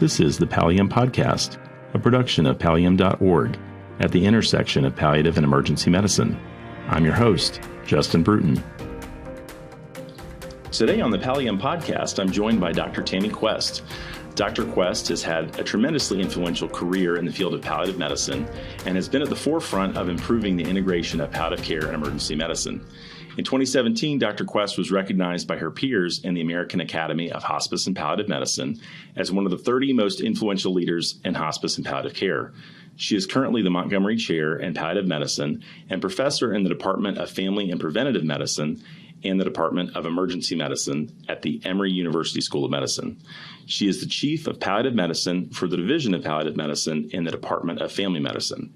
This is the PalliEM Podcast, a production of PalliEM.org at the intersection of palliative and emergency medicine. I'm your host, Justin Bruton. Today on the PalliEM Podcast, I'm joined by Dr. Tammie Quest. Dr. Quest has had a tremendously influential career in the field of palliative medicine and has been at the forefront of improving the integration of palliative care and emergency medicine. In 2017, Dr. Quest was recognized by her peers in the American Academy of Hospice and Palliative Medicine as one of the 30 most influential leaders in hospice and palliative care. She is currently the Montgomery Chair in Palliative Medicine and professor in the Department of Family and Preventative Medicine and the Department of Emergency Medicine at the Emory University School of Medicine. She is the Chief of Palliative Medicine for the Division of Palliative Medicine in the Department of Family Medicine.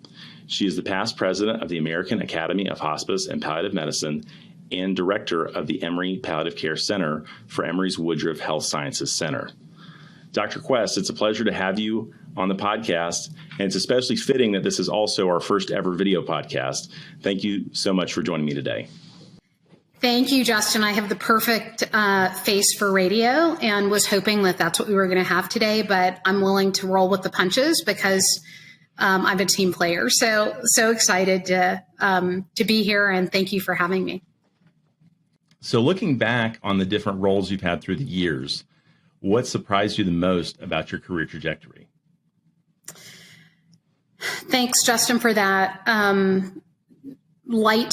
She is the past president of the American Academy of Hospice and Palliative Medicine and director of the Emory Palliative Care Center for Emory's Woodruff Health Sciences Center. Dr. Quest, it's a pleasure to have you on the podcast, and it's especially fitting that this is also our first ever video podcast. Thank you so much for joining me today. Thank you, Justin. I have the perfect face for radio and was hoping that that's what we were going to have today, but I'm willing to roll with the punches because I'm a team player. So excited to be here, and thank you for having me. So looking back on the different roles you've had through the years, what surprised you the most about your career trajectory? Thanks, Justin, for that light,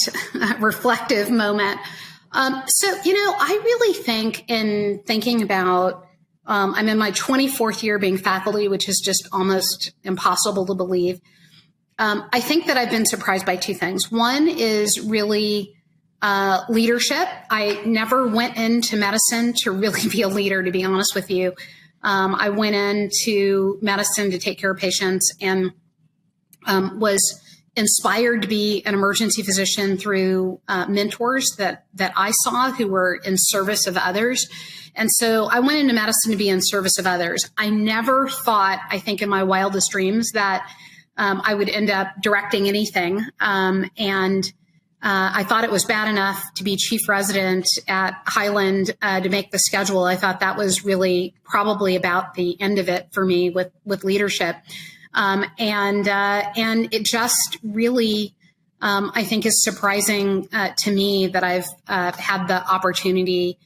reflective moment. I really think in thinking about, I'm in my 24th year being faculty, which is just almost impossible to believe. I think that I've been surprised by two things. One is really leadership. I never went into medicine to really be a leader, to be honest with you. I went into medicine to take care of patients and was inspired to be an emergency physician through mentors that I saw who were in service of others. And so I went into medicine to be in service of others. I never thought, I think in my wildest dreams, that I would end up directing anything. I thought it was bad enough to be chief resident at Highland to make the schedule. I thought that was really probably about the end of it for me with leadership. And it just really, I think, is surprising to me that I've had the opportunity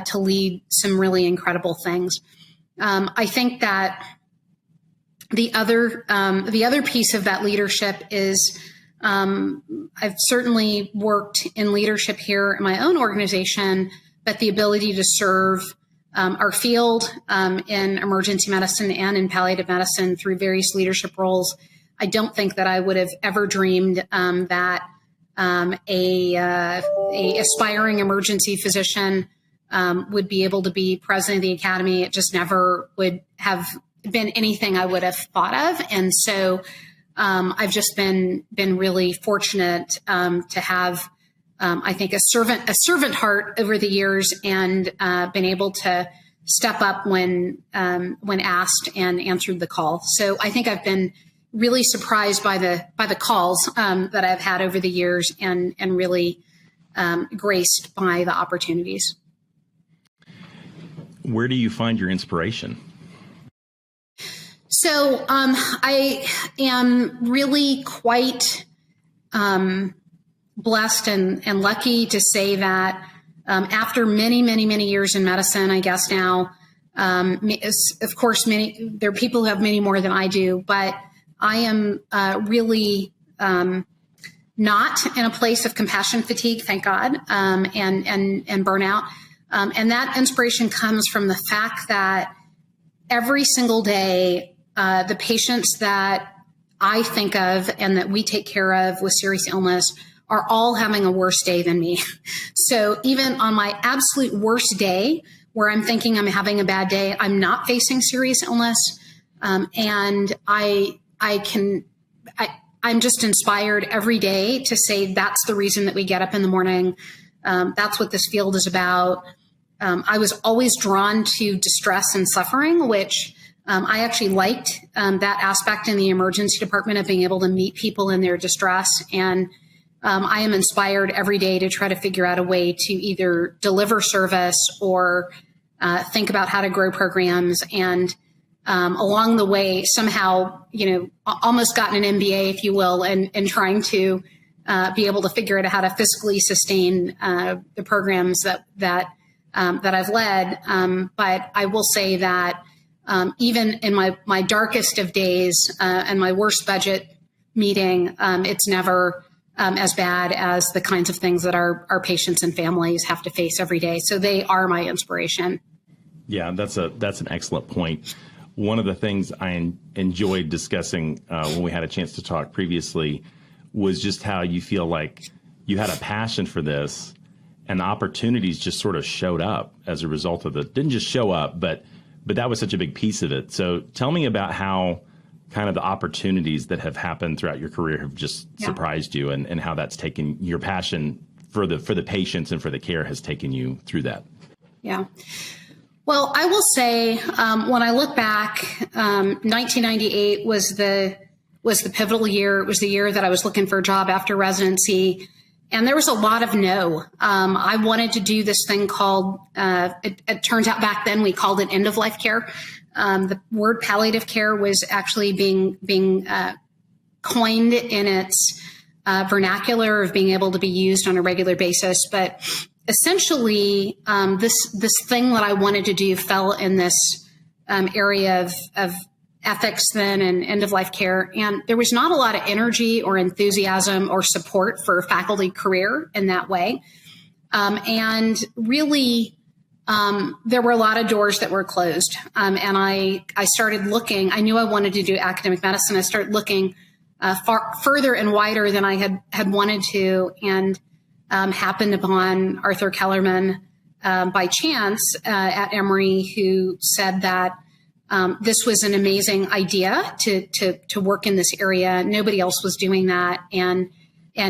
to lead some really incredible things. I think that the other piece of that leadership is I've certainly worked in leadership here in my own organization, but the ability to serve our field in emergency medicine and in palliative medicine through various leadership roles. I don't think that I would have ever dreamed that a aspiring emergency physician would be able to be president of the academy. It just never would have been anything I would have thought of. And so I've just been really fortunate to have, I think, a servant heart over the years, and been able to step up when asked and answered the call. So I think I've been really surprised by the calls that I've had over the years, and really graced by the opportunities. Where do you find your inspiration? So I am really quite blessed and lucky to say that after many years in medicine, I guess now, of course, there are people who have many more than I do, but I am really not in a place of compassion fatigue, thank God, and burnout. And that inspiration comes from the fact that every single day, the patients that I think of and that we take care of with serious illness are all having a worse day than me. So even on my absolute worst day, where I'm thinking I'm having a bad day, I'm not facing serious illness. And I'm just inspired every day to say that's the reason that we get up in the morning. That's what this field is about. I was always drawn to distress and suffering, which I actually liked that aspect in the emergency department of being able to meet people in their distress. And I am inspired every day to try to figure out a way to either deliver service or think about how to grow programs. And along the way somehow, almost gotten an MBA, if you will, and trying to be able to figure out how to fiscally sustain the programs that I've led. But I will say that even in my darkest of days and my worst budget meeting, it's never as bad as the kinds of things that our patients and families have to face every day. So they are my inspiration. Yeah, that's an excellent point. One of the things I enjoyed discussing when we had a chance to talk previously was just how you feel like you had a passion for this and the opportunities just sort of showed up as a result of it. Didn't just show up, but that was such a big piece of it. So tell me about how kind of the opportunities that have happened throughout your career have just surprised you, and how that's taken your passion for the patients and for the care has taken you through that. Yeah. Well, I will say when I look back, 1998 was the pivotal year. It was the year that I was looking for a job after residency. And there was a lot of no. I wanted to do this thing called, it turns out back then we called it end-of-life care. The word palliative care was actually being coined in its vernacular of being able to be used on a regular basis. But essentially, this thing that I wanted to do fell in this area of ethics then and end-of-life care. And there was not a lot of energy or enthusiasm or support for a faculty career in that way. And really, there were a lot of doors that were closed. And I started looking. I knew I wanted to do academic medicine. I started looking further and wider than I had wanted to, and happened upon Arthur Kellerman by chance at Emory, who said that this was an amazing idea to work in this area. Nobody else was doing that, and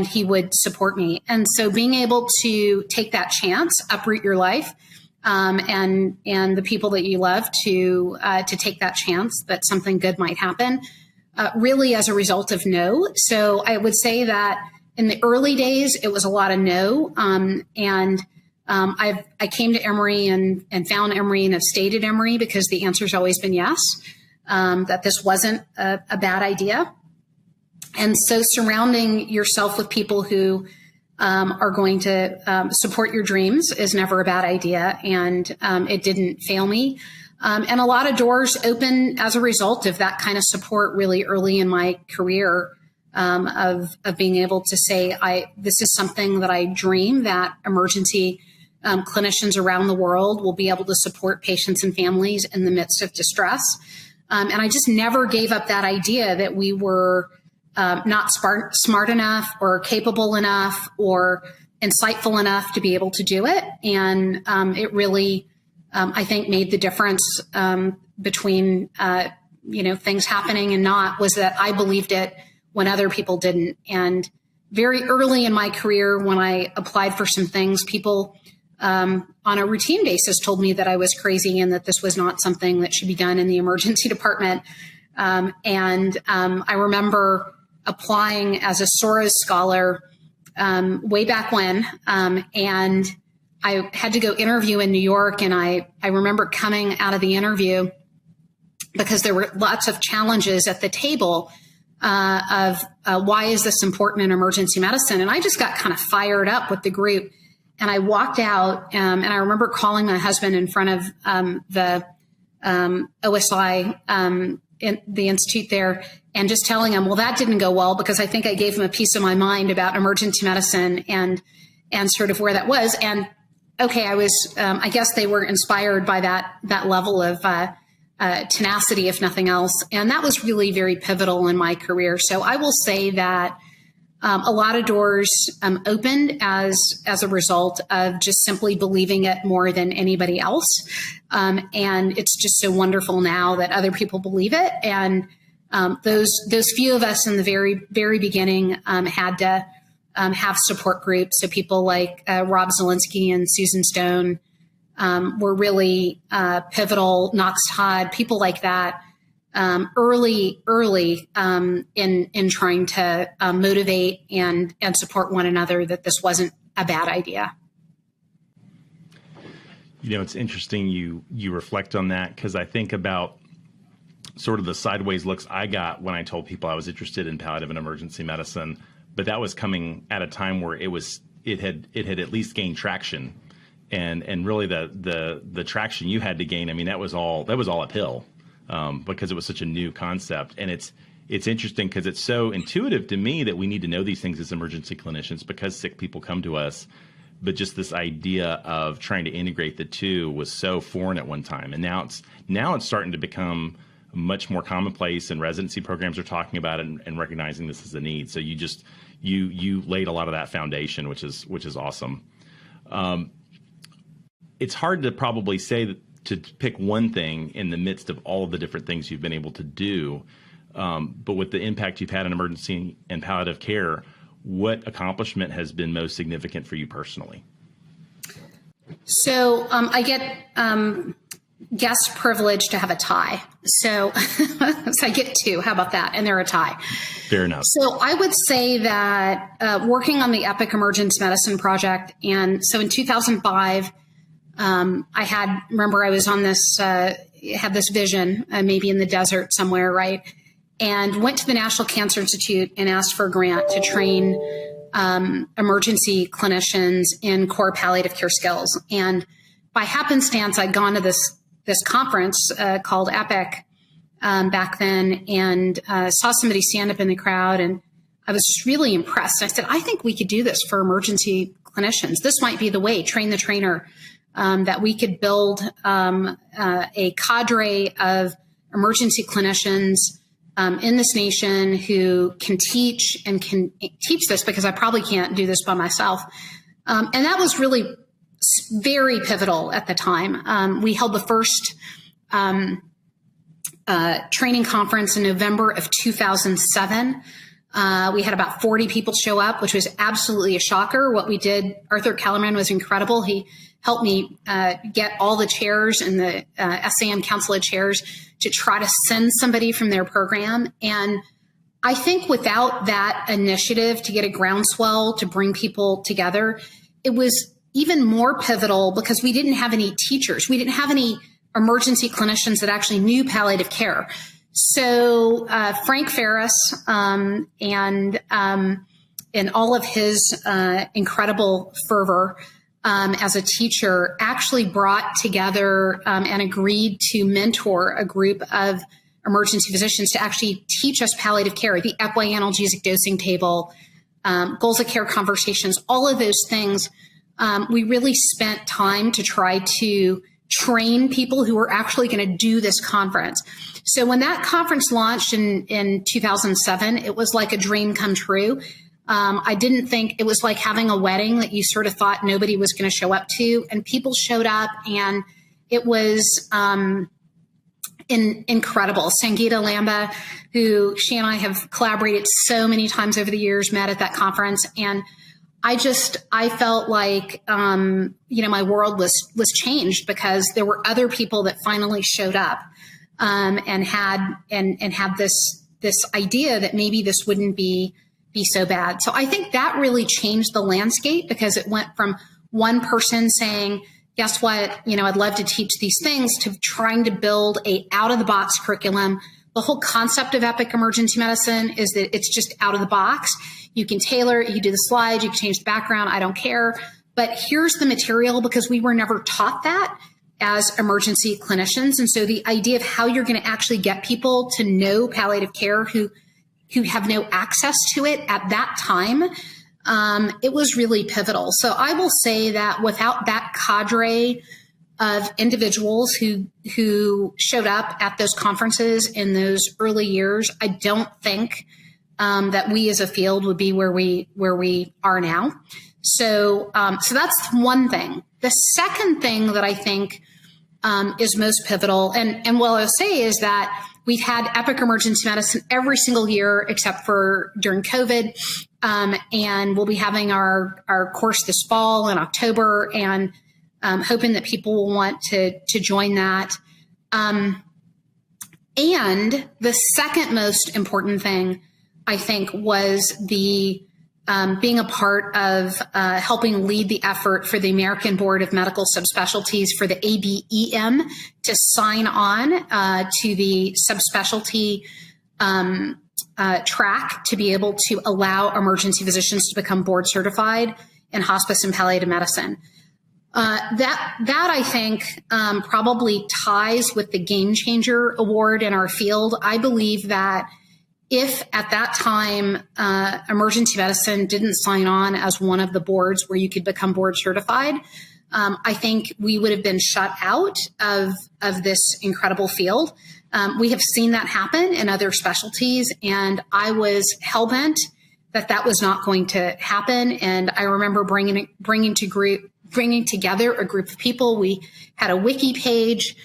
he would support me. And so being able to take that chance, uproot your life, and the people that you love to take that chance that something good might happen, really as a result of no. So I would say that in the early days, it was a lot of no. I came to Emory and found Emory and have stayed at Emory because the answer's always been yes, that this wasn't a bad idea. And so surrounding yourself with people who are going to support your dreams is never a bad idea. And it didn't fail me. And a lot of doors open as a result of that kind of support really early in my career, of being able to say, this is something that I dream that emergency clinicians around the world will be able to support patients and families in the midst of distress. And I just never gave up that idea that we were not smart enough or capable enough or insightful enough to be able to do it. And it really, I think, made the difference between things happening and not, was that I believed it when other people didn't. And very early in my career, when I applied for some things, people on a routine basis told me that I was crazy and that this was not something that should be done in the emergency department. I remember applying as a SORAS scholar way back when, and I had to go interview in New York. And I remember coming out of the interview because there were lots of challenges at the table of why is this important in emergency medicine? And I just got kind of fired up with the group. And I walked out, and I remember calling my husband in front of the OSI, in the institute there, and just telling him, well, that didn't go well, because I think I gave him a piece of my mind about emergency medicine and sort of where that was. And okay, I was, I guess they were inspired by that level of tenacity, if nothing else. And that was really very pivotal in my career. So I will say that a lot of doors opened as a result of just simply believing it more than anybody else. And it's just so wonderful now that other people believe it. And those few of us in the very, very beginning had to have support groups. So people like Rob Zielinski and Susan Stone were really pivotal. Knox Todd, people like that, early in trying to motivate and support one another, that this wasn't a bad idea. You know, it's interesting you reflect on that, because I think about sort of the sideways looks I got when I told people I was interested in palliative and emergency medicine, but that was coming at a time where it had at least gained traction, and really the traction you had to gain. I mean, that was all uphill, because it was such a new concept, and it's interesting because it's so intuitive to me that we need to know these things as emergency clinicians because sick people come to us. But just this idea of trying to integrate the two was so foreign at one time, and now it's starting to become much more commonplace, and residency programs are talking about it and recognizing this as a need. So you laid a lot of that foundation, which is awesome. It's hard to probably say that, to pick one thing in the midst of all of the different things you've been able to do, but with the impact you've had in emergency and palliative care, what accomplishment has been most significant for you personally? So I get guest privilege to have a tie. So, so I get two. How about that? And they're a tie. Fair enough. So I would say that working on the Epic Emergency Medicine Project, and so in 2005, remember I was on this, had this vision, maybe in the desert somewhere, right? And went to the National Cancer Institute and asked for a grant to train emergency clinicians in core palliative care skills. And by happenstance, I'd gone to this conference called Epic back then, and saw somebody stand up in the crowd, and I was just really impressed. I said, I think we could do this for emergency clinicians. This might be the way, train the trainer, that we could build a cadre of emergency clinicians in this nation who can teach this, because I probably can't do this by myself. And that was really very pivotal at the time. We held the first training conference in November of 2007. We had about 40 people show up, which was absolutely a shocker. What we did, Arthur Kellerman was incredible. He helped me get all the chairs and the SAM Council of Chairs to try to send somebody from their program. And I think without that initiative to get a groundswell to bring people together, it was even more pivotal because we didn't have any teachers. We didn't have any emergency clinicians that actually knew palliative care. So Frank Ferris and all of his incredible fervor as a teacher actually brought together and agreed to mentor a group of emergency physicians to actually teach us palliative care, the epi-analgesic dosing table, goals of care conversations, all of those things. We really spent time to try to train people who were actually going to do this conference. So when that conference launched in 2007, it was like a dream come true. I didn't think it was like having a wedding that you sort of thought nobody was going to show up to, and people showed up, and it was incredible. Sangeeta Lamba, who she and I have collaborated so many times over the years, met at that conference, and I felt like, my world was changed because there were other people that finally showed up, and had this idea that maybe this wouldn't be so bad. So I think that really changed the landscape because it went from one person saying, guess what, I'd love to teach these things, to trying to build a out of the box curriculum. The whole concept of Epic Emergency Medicine is that it's just out of the box. You can tailor it, you can do the slides, you can change the background, I don't care. But here's the material, because we were never taught that as emergency clinicians. And so the idea of how you're going to actually get people to know palliative care who have no access to it at that time, it was really pivotal. So I will say that without that cadre of individuals who showed up at those conferences in those early years, I don't think that we as a field would be where we are now. So that's one thing. The second thing that I think is most pivotal, and what I'll say is that we've had Epic Emergency Medicine every single year except for during COVID, and we'll be having our course this fall in October, and hoping that people will want to join that. And the second most important thing, I think, was the being a part of helping lead the effort for the American Board of Medical Subspecialties for the ABEM to sign on to the subspecialty track to be able to allow emergency physicians to become board certified in hospice and palliative medicine. That I think probably ties with the Game Changer Award in our field. I believe that if at that time emergency medicine didn't sign on as one of the boards where you could become board certified, I think we would have been shut out of this incredible field. We have seen that happen in other specialties, and I was hellbent that was not going to happen. And I remember bringing together a group of people. We had a wiki page.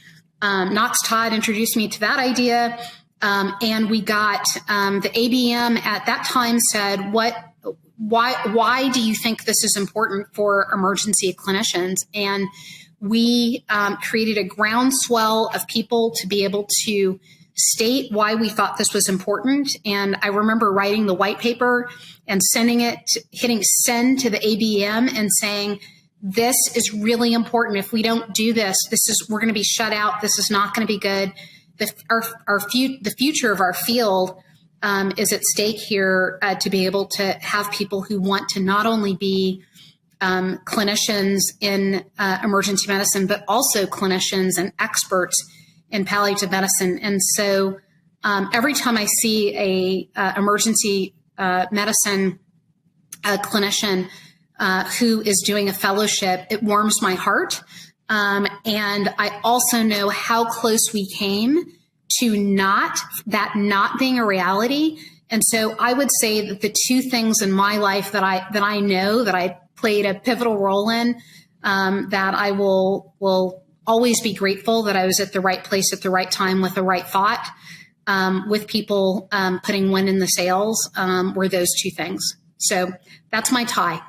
Knox Todd introduced me to that idea. And we got the ABM at that time said, why do you think this is important for emergency clinicians? And we created a groundswell of people to be able to state why we thought this was important. And I remember writing the white paper and hitting send to the ABM and saying, this is really important. If we don't do this, we're going to be shut out. This is not going to be good. The future of our field is at stake here to be able to have people who want to not only be clinicians in emergency medicine, but also clinicians and experts in palliative medicine. And so every time I see a emergency medicine clinician who is doing a fellowship, it warms my heart. And I also know how close we came to not being a reality. And so I would say that the two things in my life that I know that I played a pivotal role in, that I will always be grateful that I was at the right place at the right time with the right thought, with people putting wind in the sails, were those two things. So that's my tie.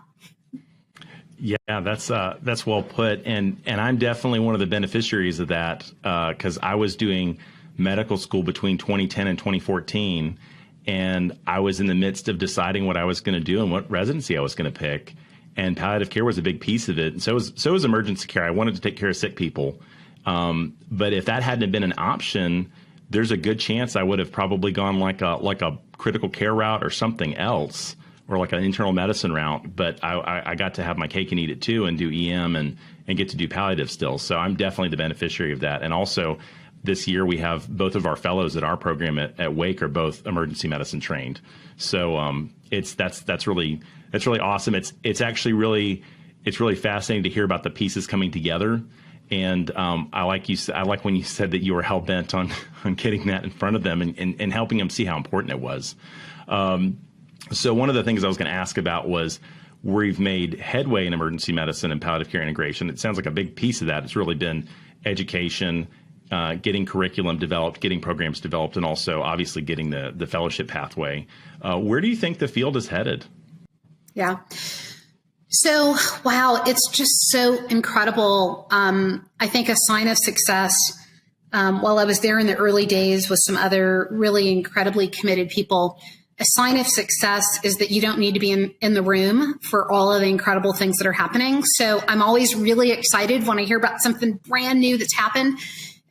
Yeah, that's well put. And I'm definitely one of the beneficiaries of that, because I was doing medical school between 2010 and 2014. And I was in the midst of deciding what I was going to do and what residency I was going to pick. And palliative care was a big piece of it. And so was emergency care. I wanted to take care of sick people. But if that hadn't been an option, there's a good chance I would have probably gone like a critical care route or something else, or like an internal medicine route. But I got to have my cake and eat it too, and do EM and get to do palliative still. So I'm definitely the beneficiary of that. And also this year we have both of our fellows at our program at Wake are both emergency medicine trained. So that's really awesome. It's actually really fascinating to hear about the pieces coming together. And I like when you said that you were hell bent on getting that in front of them and helping them see how important it was. So one of the things I was going to ask about was where you've made headway in emergency medicine and palliative care integration. It sounds like a big piece of that has really been education, getting curriculum developed, getting programs developed, and also obviously getting the fellowship pathway. Where do you think the field is headed? Yeah. So, wow, it's just so incredible. I think a sign of success, while I was there in the early days with some other really incredibly committed people, a sign of success is that you don't need to be in the room for all of the incredible things that are happening. So I'm always really excited when I hear about something brand new that's happened,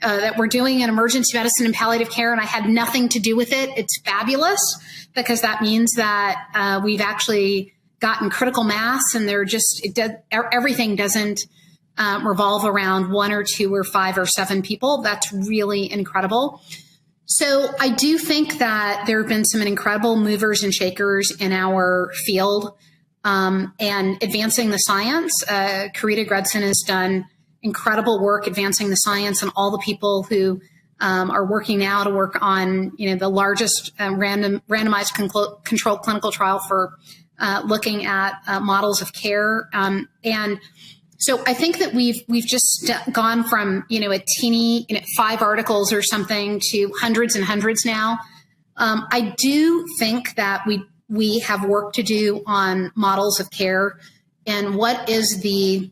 that we're doing in emergency medicine and palliative care, and I had nothing to do with it. It's fabulous, because that means that we've actually gotten critical mass, and everything doesn't revolve around one or two or five or seven people. That's really incredible. So I do think that there have been some incredible movers and shakers in our field, and advancing the science. Karita Gredson has done incredible work advancing the science, and all the people who are working now to work on the largest randomized controlled clinical trial for looking at models of care. And so I think that we've just gone from, a teeny, 5 articles or something to hundreds and hundreds now. I do think that we have work to do on models of care and what is the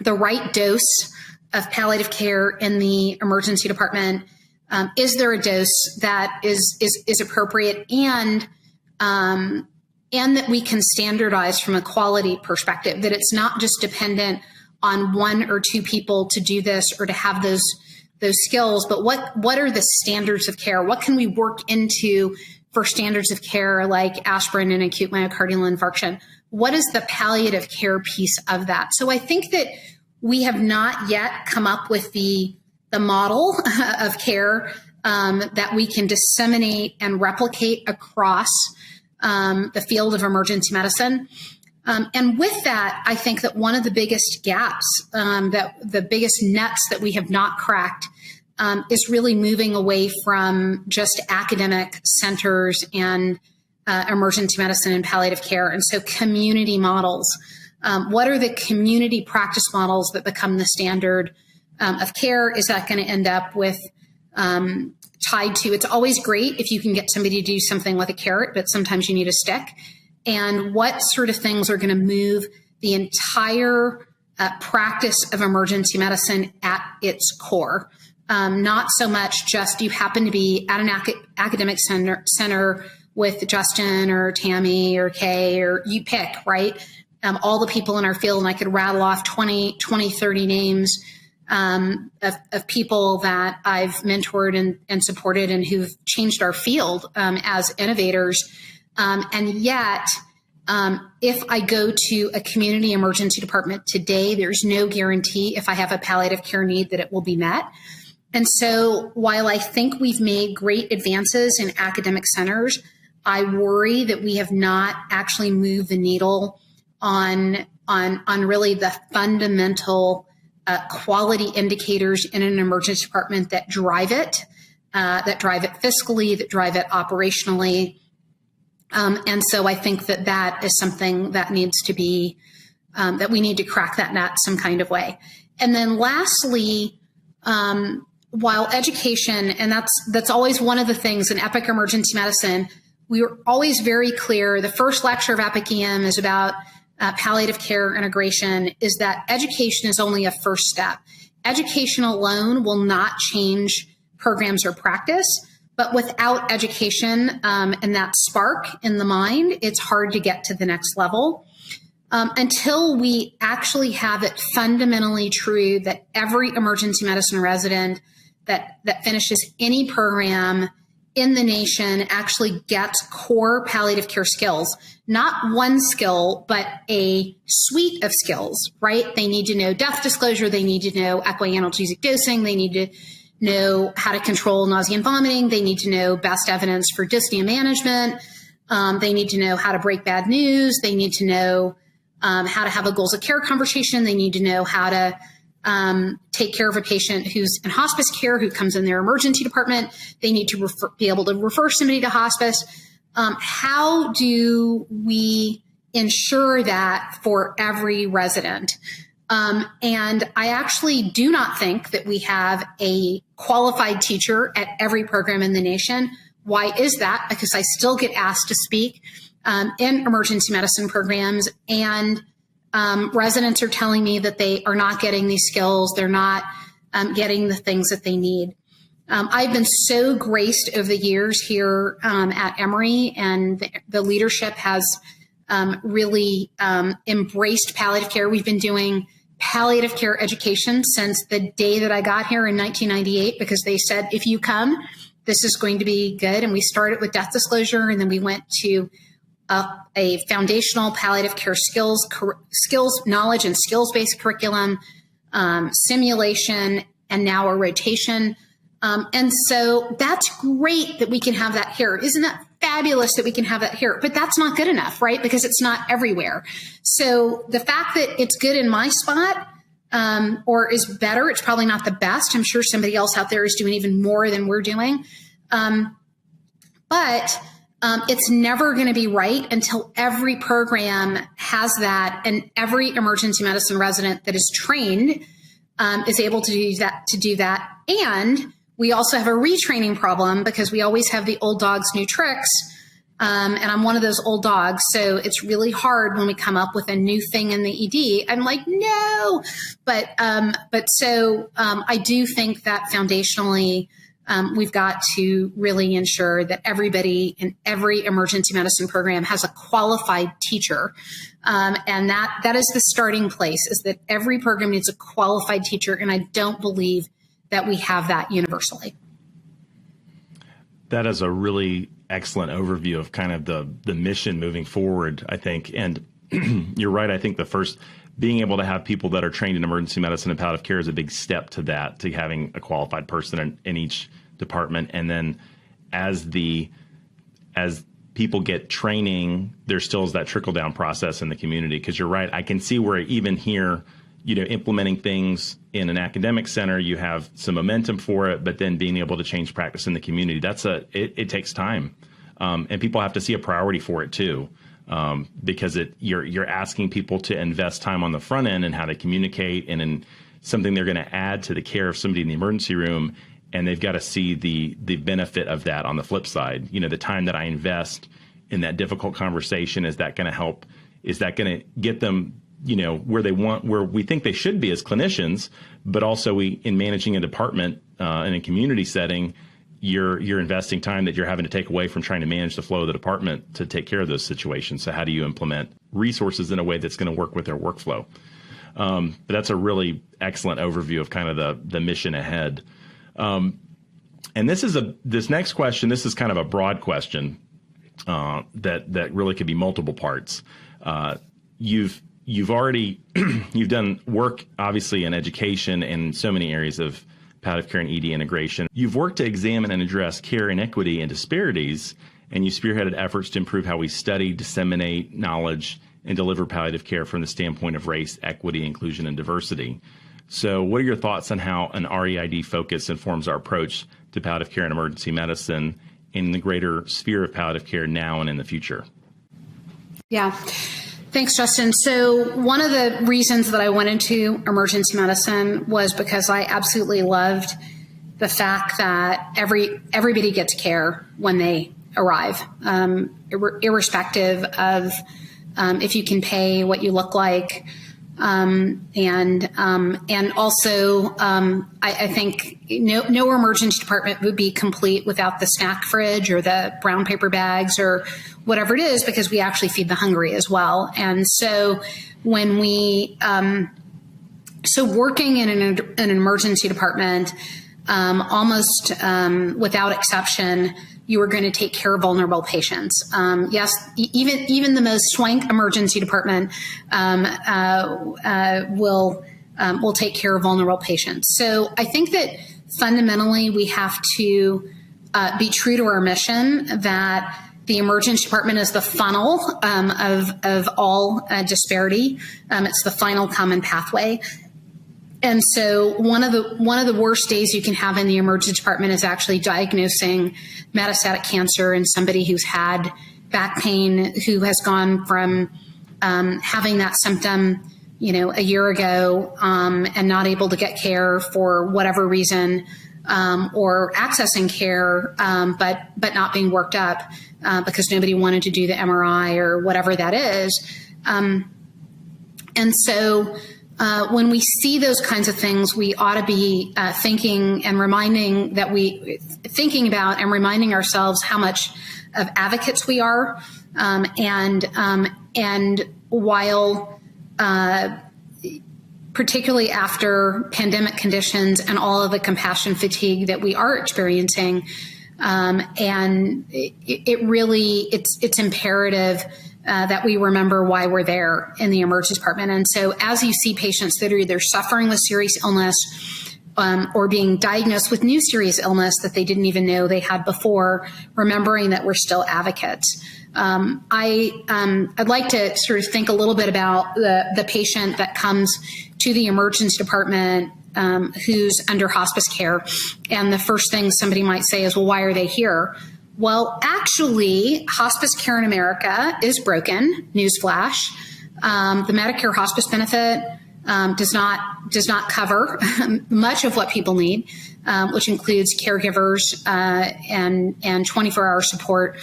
right dose of palliative care in the emergency department. Is there a dose that is appropriate? And and that we can standardize from a quality perspective, that it's not just dependent on one or two people to do this or to have those skills, but what are the standards of care? What can we work into for standards of care like aspirin and acute myocardial infarction? What is the palliative care piece of that? So I think that we have not yet come up with the model of care that we can disseminate and replicate across the field of emergency medicine. And with that, I think that one of the biggest gaps, that the biggest nuts that we have not cracked, is really moving away from just academic centers and emergency medicine and palliative care. And so community models. What are the community practice models that become the standard of care? Is that going to end up with tied to, it's always great if you can get somebody to do something with a carrot, but sometimes you need a stick. And what sort of things are going to move the entire practice of emergency medicine at its core? Not so much just you happen to be at an academic center with Justin or Tammie or Kay, or you pick, right? All the people in our field, and I could rattle off 20, 30 names of people that I've mentored and supported and who've changed our field as innovators. And yet, if I go to a community emergency department today, there's no guarantee if I have a palliative care need that it will be met. And so while I think we've made great advances in academic centers, I worry that we have not actually moved the needle on really the fundamental quality indicators in an emergency department that drive it fiscally, that drive it operationally. And so I think that is something that needs to be, that we need to crack that nut some kind of way. And then lastly, while education, and that's always one of the things in Epic Emergency Medicine, we were always very clear. The first lecture of PalliEM is about palliative care integration, is that education is only a first step. Education alone will not change programs or practice, but without education and that spark in the mind, it's hard to get to the next level. Until we actually have it fundamentally true that every emergency medicine resident that finishes any program in the nation actually gets core palliative care skills, not one skill, but a suite of skills, right? They need to know death disclosure. They need to know equianalgesic dosing. They need to know how to control nausea and vomiting. They need to know best evidence for dyspnea management. They need to know how to break bad news. They need to know how to have a goals of care conversation. They need to know how to take care of a patient who's in hospice care, who comes in their emergency department. They need to be able to refer somebody to hospice. How do we ensure that for every resident? And I actually do not think that we have a qualified teacher at every program in the nation. Why is that? Because I still get asked to speak in emergency medicine programs, and residents are telling me that they are not getting these skills. They're not getting the things that they need. I've been so graced over the years here at Emory, and the leadership has really embraced palliative care. We've been doing palliative care education since the day that I got here in 1998, because they said, if you come, this is going to be good. And we started with death disclosure, and then we went to a foundational palliative care skills, knowledge and skills-based curriculum, simulation, and now a rotation. And so that's great that we can have that here. Isn't that fabulous that we can have that here? But that's not good enough, right? Because it's not everywhere. So the fact that it's good in my spot, or is better, it's probably not the best. I'm sure somebody else out there is doing even more than we're doing. But it's never going to be right until every program has that, and every emergency medicine resident that is trained is able to do that. And we also have a retraining problem, because we always have the old dogs, new tricks. And I'm one of those old dogs. So it's really hard when we come up with a new thing in the ED. I'm like, no. But so I do think that foundationally, we've got to really ensure that everybody in every emergency medicine program has a qualified teacher. And that is the starting place, is that every program needs a qualified teacher. And I don't believe that we have that universally. That is a really excellent overview of kind of the mission moving forward, I think. And you're right. I think the first, being able to have people that are trained in emergency medicine and palliative care is a big step to that, to having a qualified person in each department. And then as people get training, there still is that trickle down process in the community. Because you're right, I can see where even here, implementing things in an academic center, you have some momentum for it, but then being able to change practice in the community, it takes time. And people have to see a priority for it too. Because you're asking people to invest time on the front end and how to communicate and in something they're going to add to the care of somebody in the emergency room. And they've got to see the benefit of that on the flip side. The time that I invest in that difficult conversation, is that going to help? Is that going to get them, where we think they should be as clinicians, but also in managing a department in a community setting, you're investing time that you're having to take away from trying to manage the flow of the department to take care of those situations. So how do you implement resources in a way that's going to work with their workflow? But that's a really excellent overview of kind of the mission ahead. And this next question, this is kind of a broad question that really could be multiple parts. You've already you've done work obviously in education and so many areas of palliative care and ED integration. You've worked to examine and address care inequity and disparities, and you spearheaded efforts to improve how we study, disseminate knowledge, and deliver palliative care from the standpoint of race, equity, inclusion, and diversity. So what are your thoughts on how an REID focus informs our approach to palliative care and emergency medicine in the greater sphere of palliative care now and in the future? Yeah. Thanks, Justin. So one of the reasons that I went into emergency medicine was because I absolutely loved the fact that everybody gets care when they arrive, irrespective of if you can pay, what you look like. And also, I think no emergency department would be complete without the snack fridge or the brown paper bags or whatever it is, because we actually feed the hungry as well. And so when working in an emergency department, almost without exception, you are going to take care of vulnerable patients. Yes, even the most swank emergency department will take care of vulnerable patients. So I think that fundamentally we have to be true to our mission that the emergency department is the funnel of all disparity. It's the final common pathway. And so one of the worst days you can have in the emergency department is actually diagnosing metastatic cancer in somebody who's had back pain, who has gone from having that symptom, a year ago, and not able to get care for whatever reason, or accessing care, but not being worked up because nobody wanted to do the MRI or whatever that is. And so when we see those kinds of things, we ought to be thinking about and reminding ourselves how much of advocates we are. And while particularly after pandemic conditions and all of the compassion fatigue that we are experiencing, and it's imperative that we remember why we're there in the emergency department. And so as you see patients that are either suffering with serious illness or being diagnosed with new serious illness that they didn't even know they had before, remembering that we're still advocates. I'd like to sort of think a little bit about the patient that comes to the emergency department who's under hospice care. And the first thing somebody might say is, well, why are they here? Well, actually, hospice care in America is broken. Newsflash. The Medicare hospice benefit does not cover much of what people need, which includes caregivers and 24-hour support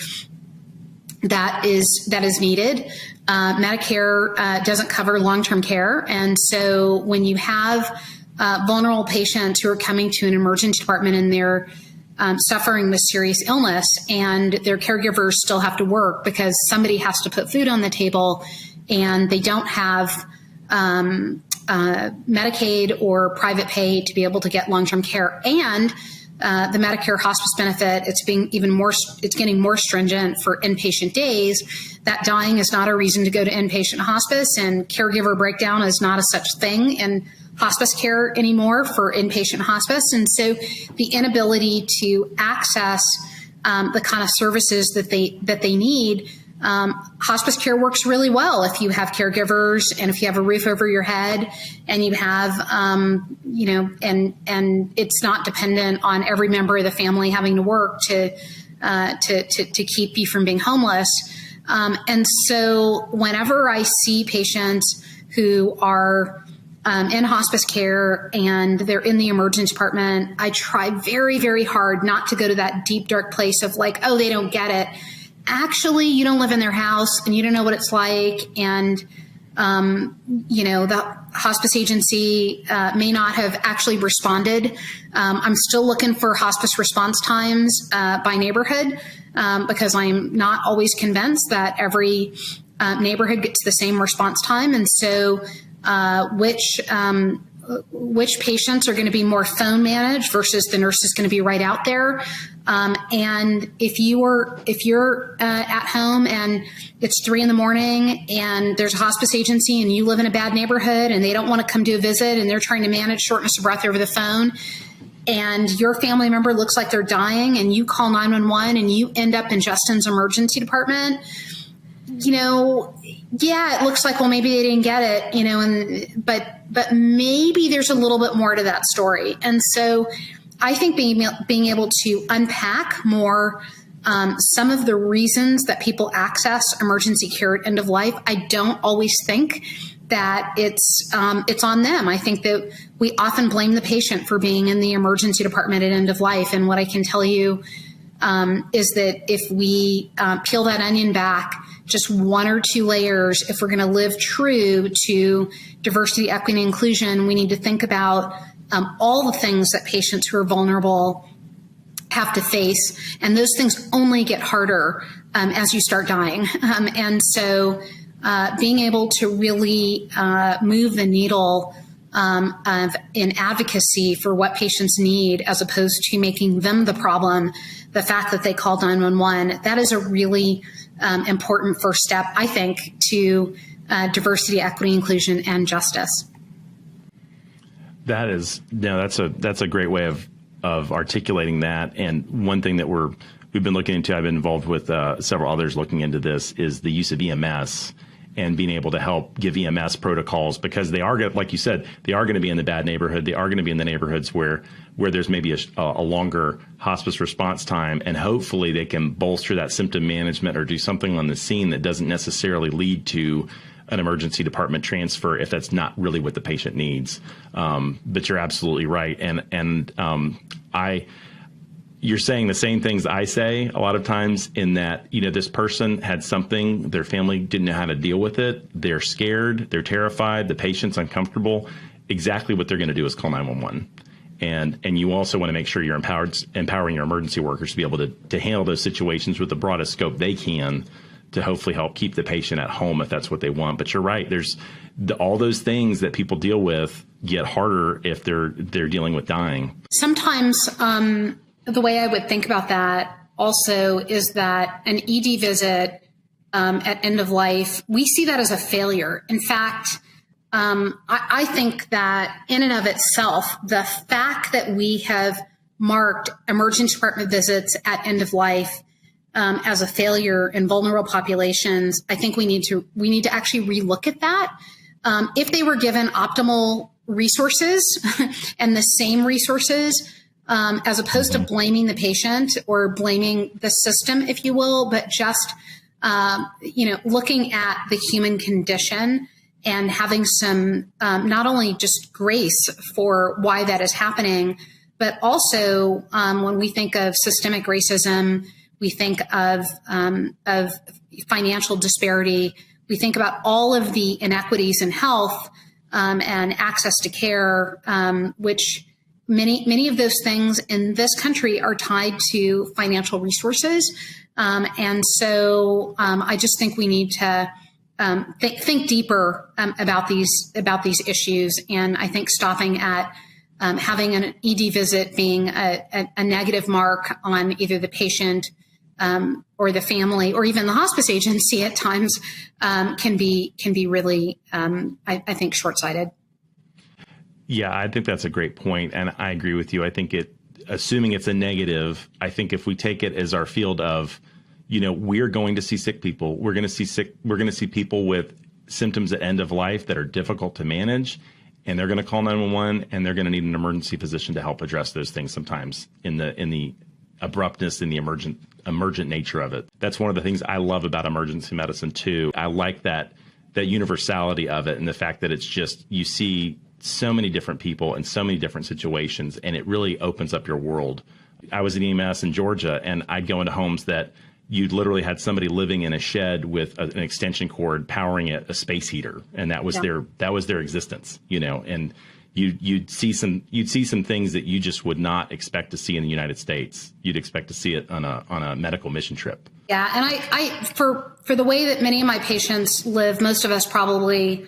that is needed. Medicare doesn't cover long-term care, and so when you have vulnerable patients who are coming to an emergency department and they're suffering with serious illness, and their caregivers still have to work because somebody has to put food on the table, and they don't have Medicaid or private pay to be able to get long-term care. And the Medicare hospice benefit, it's getting more stringent for inpatient days. That dying is not a reason to go to inpatient hospice, and caregiver breakdown is not a such thing in hospice care anymore for inpatient hospice. And so the inability to access the kind of services that they need, hospice care works really well if you have caregivers and if you have a roof over your head and you have, and it's not dependent on every member of the family having to work to keep you from being homeless. And so whenever I see patients who are in hospice care and they're in the emergency department, I try very, very hard not to go to that deep, dark place of like, oh, they don't get it. Actually, you don't live in their house and you don't know what it's like. And, the hospice agency may not have actually responded. I'm still looking for hospice response times by neighborhood because I'm not always convinced that every neighborhood gets the same response time. And so which patients are going to be more phone managed versus the nurse is going to be right out there. And if you're at home and it's 3 a.m. and there's a hospice agency and you live in a bad neighborhood and they don't want to come do a visit and they're trying to manage shortness of breath over the phone, and your family member looks like they're dying and you call 911 and you end up in Justin's emergency department, it looks like, well, maybe they didn't get it, but maybe there's a little bit more to that story. And so I think being able to unpack more some of the reasons that people access emergency care at end of life, I don't always think that it's on them. I think that we often blame the patient for being in the emergency department at end of life. And what I can tell you is that if we peel that onion back just 1 or 2 layers, if we're going to live true to diversity, equity, and inclusion, we need to think about all the things that patients who are vulnerable have to face. And those things only get harder as you start dying. And so being able to really move the needle in advocacy for what patients need, as opposed to making them the problem, the fact that they called 911, that is a really important first step, I think, to diversity, equity, inclusion, and justice. That's a great way of articulating that. And one thing that we've been looking into, I've been involved with several others looking into this, is the use of EMS and being able to help give EMS protocols, because they are, like you said, they are going to be in the bad neighborhood. They are going to be in the neighborhoods where there's maybe a longer hospice response time, and hopefully they can bolster that symptom management or do something on the scene that doesn't necessarily lead to an emergency department transfer if that's not really what the patient needs. But you're absolutely right. And you're saying the same things I say a lot of times, in that, this person had something, their family didn't know how to deal with it. They're scared. They're terrified. The patient's uncomfortable. Exactly what they're going to do is call 911. And you also want to make sure you're empowering your emergency workers to be able to handle those situations with the broadest scope they can, to hopefully help keep the patient at home if that's what they want. But you're right. There's all those things that people deal with get harder if they're dealing with dying. Sometimes the way I would think about that also is that an ED visit at end of life, we see that as a failure. In fact, I think that in and of itself, the fact that we have marked emergency department visits at end of life as a failure in vulnerable populations, I think we need to actually relook at that. If they were given optimal resources and the same resources, as opposed to blaming the patient or blaming the system, if you will, but just looking at the human condition and having some not only just grace for why that is happening, but also when we think of systemic racism, we think of financial disparity, we think about all of the inequities in health and access to care, which many of those things in this country are tied to financial resources. And so I just think we need to think deeper about these issues. And I think stopping at having an ED visit being a negative mark on either the patient or the family or even the hospice agency at times can be really, I think, short-sighted. Yeah, I think that's a great point, and I agree with you. I think assuming it's a negative, I think if we take it as our field of, we're going to see sick people, we're going to see people with symptoms at end of life that are difficult to manage, and they're going to call 911, and they're going to need an emergency physician to help address those things sometimes in the abruptness and the emergent nature of it. That's one of the things I love about emergency medicine too. I like that universality of it and the fact that it's just, you see so many different people in so many different situations, and it really opens up your world. I was in EMS in Georgia, and I'd go into homes that you literally had somebody living in a shed with an extension cord powering a space heater, and that was their existence, and you'd see some things that you just would not expect to see in the United States. You'd expect to see it on a medical mission trip. Yeah, and I for the way that many of my patients live, most of us probably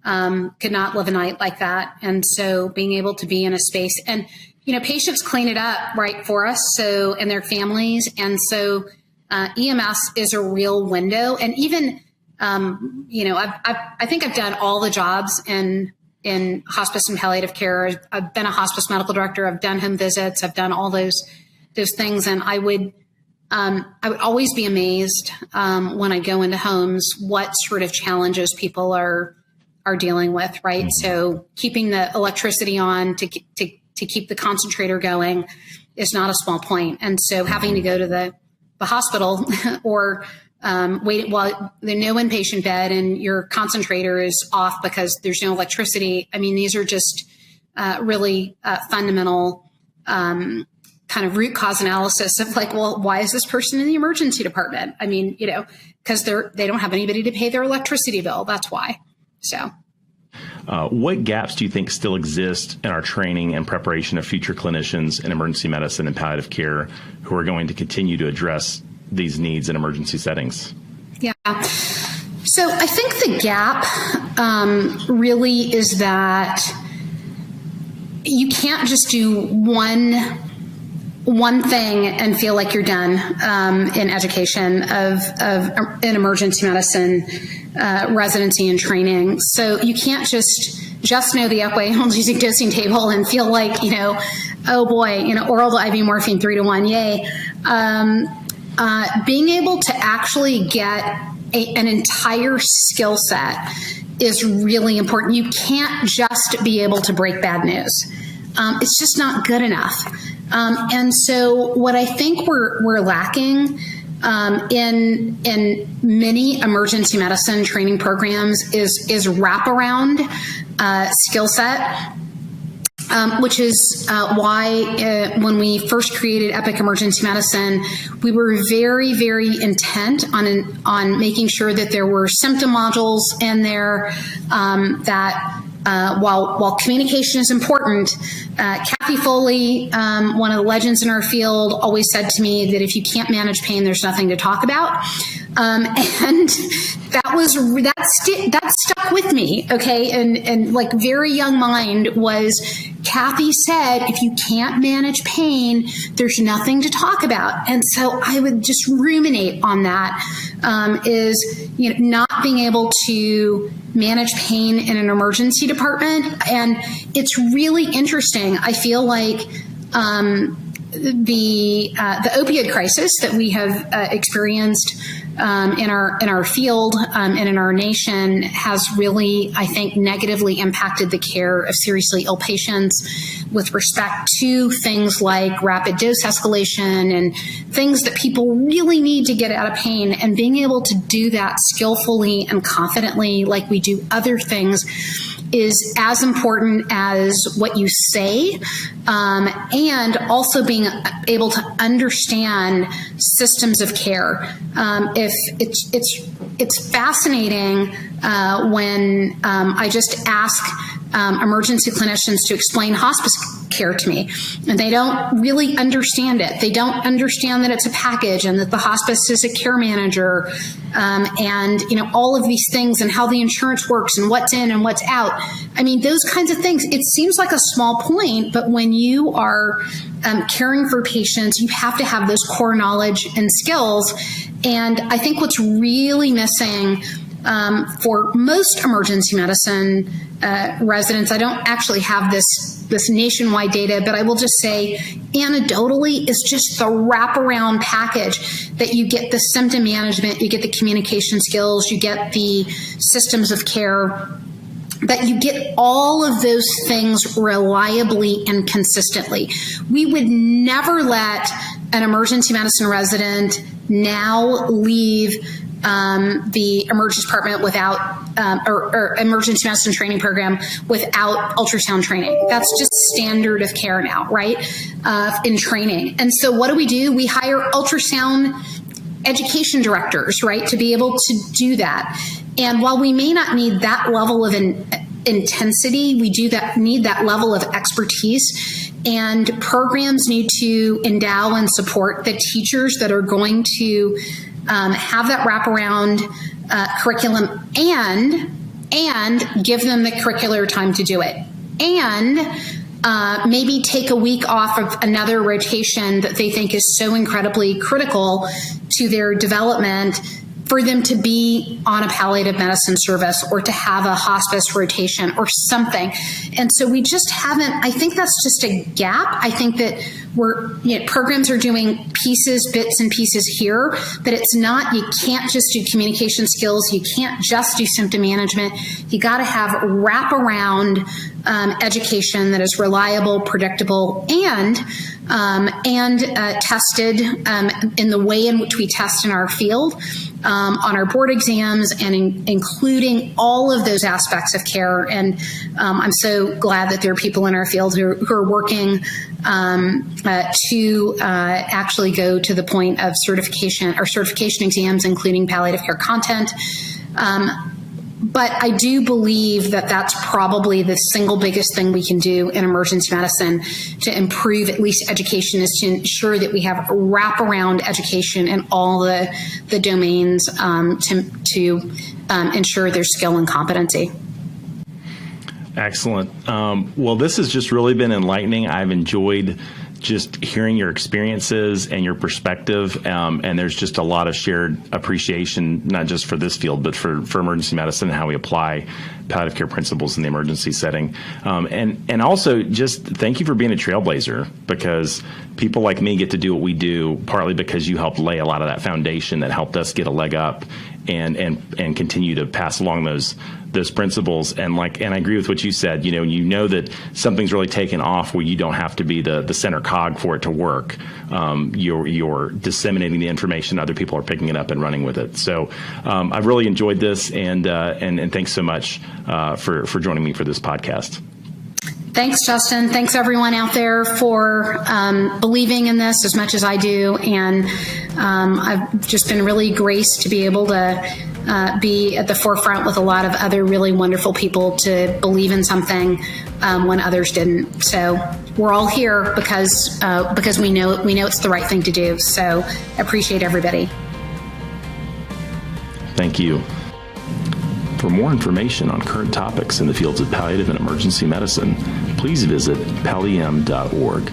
could not live a night like that. And so being able to be in a space, and patients clean it up right for us, so, and their families, and so EMS is a real window. And even I think I've done all the jobs in hospice and palliative care. I've been a hospice medical director. I've done home visits. I've done all those things, and I would always be amazed when I go into homes what sort of challenges people are dealing with, right? Mm-hmm. So keeping the electricity on to keep the concentrator going is not a small point. And so having to go to the hospital or wait while there's no inpatient bed and your concentrator is off because there's no electricity. I mean, these are just really fundamental kind of root cause analysis of like, well, why is this person in the emergency department? I mean, because they don't have anybody to pay their electricity bill. That's why. So. What gaps do you think still exist in our training and preparation of future clinicians in emergency medicine and palliative care who are going to continue to address these needs in emergency settings? Yeah. So I think the gap really is that you can't just do one thing and feel like you're done in education of in emergency medicine residency and training. So you can't just know the upway analgesic dosing table and feel like, oh boy, oral to IV morphine 3-to-1, yay. Being able to actually get an entire skill set is really important. You can't just be able to break bad news. It's just not good enough. And so what I think we're lacking in many emergency medicine training programs is wraparound skill set, which is why when we first created Epic Emergency Medicine, we were very, very intent on making sure that there were symptom modules in there that while communication is important, Kathy Foley, one of the legends in our field, always said to me that if you can't manage pain, there's nothing to talk about. And that stuck with me. Okay. And like very young mind was Kathy said, if you can't manage pain, there's nothing to talk about. And so I would just ruminate on that, is, not being able to manage pain in an emergency department. And it's really interesting. I feel like, the opioid crisis that we have experienced in our field and in our nation has really, I think, negatively impacted the care of seriously ill patients with respect to things like rapid dose escalation and things that people really need to get out of pain. And being able to do that skillfully and confidently like we do other things is as important as what you say, and also being able to understand systems of care. If it's it's fascinating when I just ask emergency clinicians to explain hospice care to me, and they don't really understand it. They don't understand that it's a package and that the hospice is a care manager, and all of these things and how the insurance works and what's in and what's out. I mean, those kinds of things. It seems like a small point, but when you are caring for patients, you have to have those core knowledge and skills. And I think what's really missing for most emergency medicine residents, I don't actually have this nationwide data, but I will just say anecdotally is just the wraparound package that you get: the symptom management, you get the communication skills, you get the systems of care, that you get all of those things reliably and consistently. We would never let an emergency medicine resident now leave the emergency department without, or emergency medicine training program without ultrasound training. That's just standard of care now, right? In training. And so what do? We hire ultrasound education directors, right, to be able to do that. And while we may not need that level of intensity, we need that level of expertise. And programs need to endow and support the teachers that are going to have that wraparound curriculum and give them the curricular time to do it. And maybe take a week off of another rotation that they think is so incredibly critical to their development for them to be on a palliative medicine service or to have a hospice rotation or something. And so we just haven't, I think that's just a gap. I think that programs are doing bits and pieces here, but it's not, you can't just do communication skills. You can't just do symptom management. You got to have wraparound education that is reliable, predictable, and tested in the way in which we test in our field, on our board exams, and including all of those aspects of care. And I'm so glad that there are people in our field who are working to actually go to the point of certification exams, including palliative care content. But I do believe that that's probably the single biggest thing we can do in emergency medicine to improve at least education, is to ensure that we have wraparound education in all the domains to ensure their skill and competency. Excellent. Well, this has just really been enlightening. I've enjoyed just hearing your experiences and your perspective, and there's just a lot of shared appreciation, not just for this field, but for emergency medicine and how we apply palliative care principles in the emergency setting. And also just thank you for being a trailblazer, because people like me get to do what we do partly because you helped lay a lot of that foundation that helped us get a leg up and continue to pass along those principles. And I agree with what you said. You know that something's really taken off where you don't have to be the center cog for it to work. You're disseminating the information, other people are picking it up and running with it. So I've really enjoyed this, and thanks so much for joining me for this podcast. Thanks, Justin. Thanks, everyone out there, for believing in this as much as I do. And I've just been really graced to be able to be at the forefront with a lot of other really wonderful people to believe in something when others didn't. So we're all here because we know it's the right thing to do. So appreciate everybody. Thank you. For more information on current topics in the fields of palliative and emergency medicine, please visit PalliEM.org.